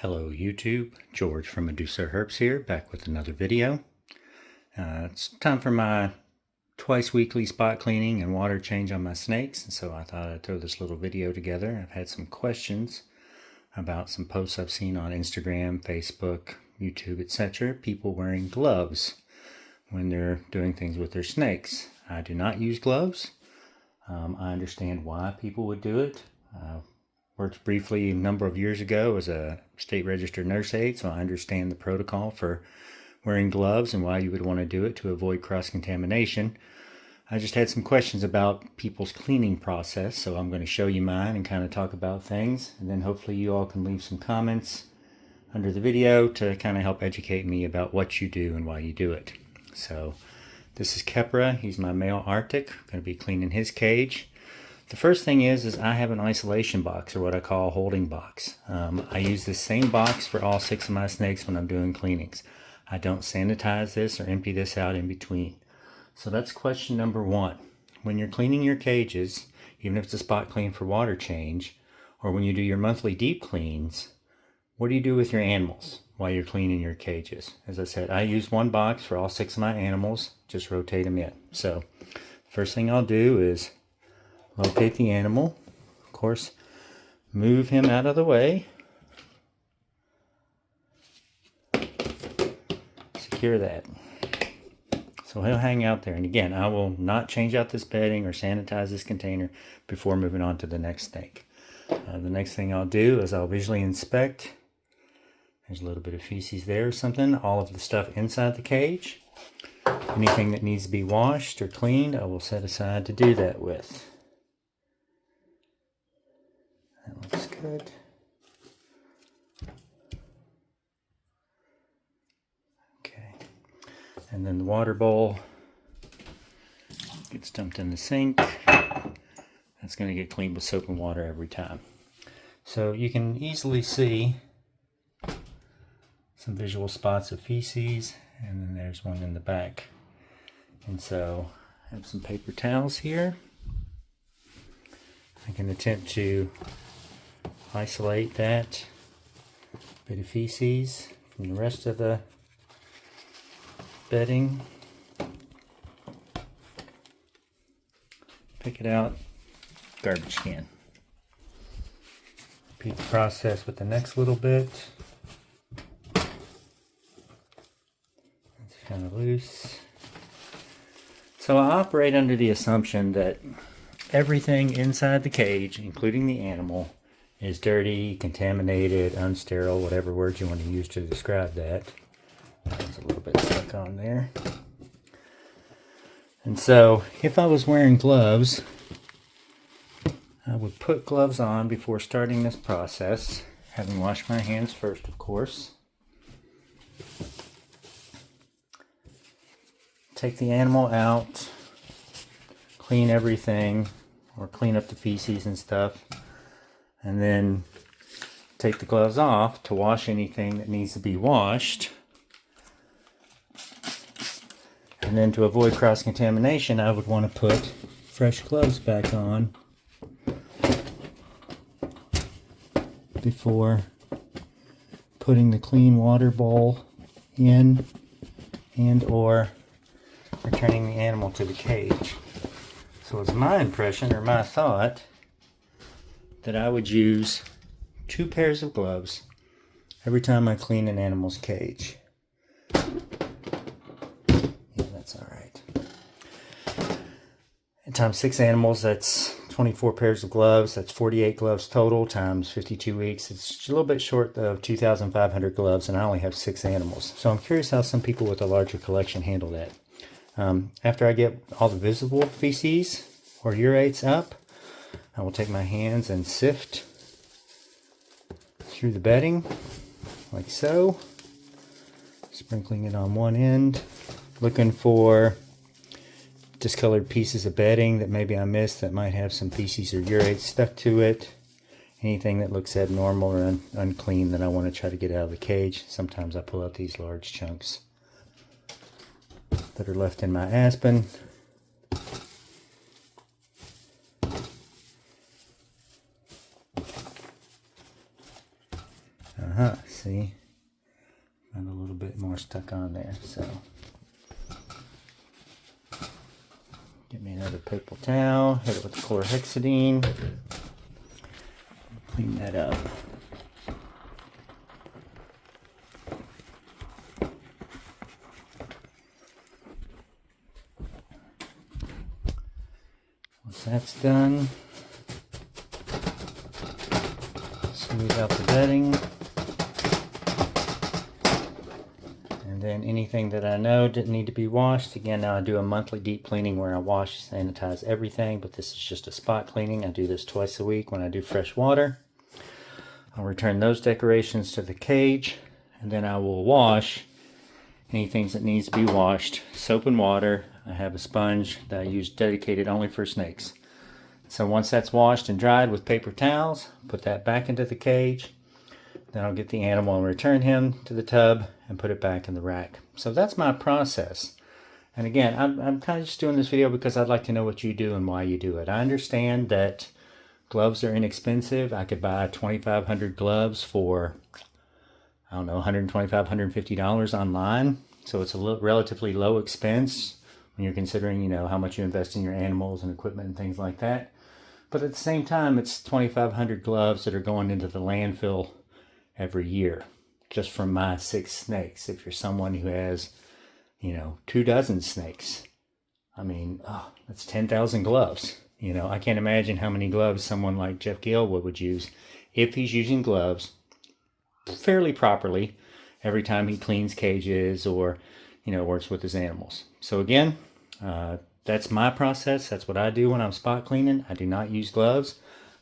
Hello YouTube, George from Medusa Herbs here, back with another video. It's time for my twice weekly spot cleaning and water change on my snakes, and so I thought I'd throw this little video together. I've had some questions about some posts I've seen on Instagram, Facebook, YouTube, etc. People wearing gloves when they're doing things with their snakes. I do not use gloves. I understand why people would do it. Worked briefly a number of years ago as a state registered nurse aide, so I understand the protocol for wearing gloves and why you would want to do it to avoid cross-contamination. I just had some questions about people's cleaning process, so I'm going to show you mine and kind of talk about things, and then hopefully you all can leave some comments under the video to kind of help educate me about what you do and why you do it. So this is Kepra. He's my male Arctic. I'm going to be cleaning his cage. The first thing is I have an isolation box, or what I call a holding box. I use the same box for all 6 of my snakes when I'm doing cleanings. I don't sanitize this or empty this out in between. So that's question number 1. When you're cleaning your cages, even if it's a spot clean for water change, or when you do your monthly deep cleans, what do you do with your animals while you're cleaning your cages? As I said, I use one box for all 6 of my animals, just rotate them in. So first thing I'll do is locate the animal, of course, move him out of the way, secure that. So he'll hang out there, and again, I will not change out this bedding or sanitize this container before moving on to the next snake. The next thing I'll do is I'll visually inspect. There's a little bit of feces there or something, all of the stuff inside the cage. Anything that needs to be washed or cleaned, I will set aside to do that with. That looks good. Okay. And then the water bowl gets dumped in the sink. That's going to get cleaned with soap and water every time. So you can easily see some visual spots of feces, and then there's one in the back. And so I have some paper towels here. I can attempt to isolate that bit of feces from the rest of the bedding. Pick it out, garbage can. Repeat the process with the next little bit. It's kind of loose. So I operate under the assumption that everything inside the cage, including the animal, is dirty, contaminated, unsterile, whatever word you want to use to describe that. There's a little bit stuck on there. And so, if I was wearing gloves, I would put gloves on before starting this process, having washed my hands first, of course. Take the animal out, clean everything, or clean up the feces and stuff, and then take the gloves off to wash anything that needs to be washed. And then to avoid cross-contamination, I would want to put fresh gloves back on before putting the clean water bowl in and or returning the animal to the cage. So it's my impression, or my thought, that I would use 2 pairs of gloves every time I clean an animal's cage. Yeah, that's alright. And times 6 animals, that's 24 pairs of gloves. That's 48 gloves total times 52 weeks. It's a little bit short of 2,500 gloves, and I only have 6 animals. So I'm curious how some people with a larger collection handle that. After I get all the visible feces or urates up, I will take my hands and sift through the bedding, like so, sprinkling it on one end, looking for discolored pieces of bedding that maybe I missed that might have some feces or urates stuck to it, anything that looks abnormal or unclean that I want to try to get out of the cage. Sometimes I pull out these large chunks that are left in my aspen. See? Got a little bit more stuck on there, so. Get me another paper towel, hit it with the chlorhexidine. Clean that up. Once that's done, smooth out the bedding. And then anything that I know didn't need to be washed, again, now I do a monthly deep cleaning where I wash, sanitize everything, but this is just a spot cleaning. I do this twice a week when I do fresh water. I'll return those decorations to the cage, and then I will wash anything that needs to be washed. Soap and water. I have a sponge that I use dedicated only for snakes. So once that's washed and dried with paper towels, put that back into the cage. Then I'll get the animal and return him to the tub and put it back in the rack. So that's my process. And again, I'm kind of just doing this video because I'd like to know what you do and why you do it. I understand that gloves are inexpensive. I could buy 2,500 gloves for, I don't know, $125, $150 online. So it's a relatively low expense when you're considering, you know, how much you invest in your animals and equipment and things like that. But at the same time, it's 2,500 gloves that are going into the landfill every year, just from my 6 snakes. If you're someone who has, you know, 24 snakes, I mean, that's 10,000 gloves. You know, I can't imagine how many gloves someone like Jeff Galewood would use if he's using gloves fairly properly every time he cleans cages or, you know, works with his animals. So again, that's my process. That's what I do when I'm spot cleaning. I do not use gloves.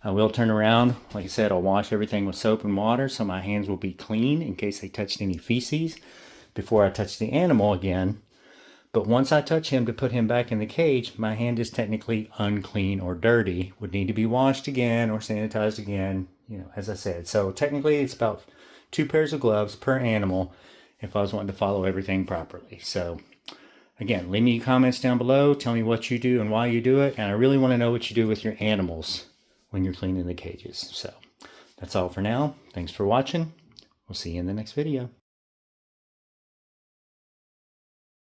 I will turn around. Like I said, I'll wash everything with soap and water so my hands will be clean in case they touched any feces before I touch the animal again. But once I touch him to put him back in the cage, my hand is technically unclean or dirty, would need to be washed again or sanitized again, you know, as I said. So technically it's about 2 pairs of gloves per animal if I was wanting to follow everything properly. So again, leave me comments down below. Tell me what you do and why you do it. And I really want to know what you do with your animals when you're cleaning the cages. So that's all for now. Thanks for watching. We'll see you in the next video.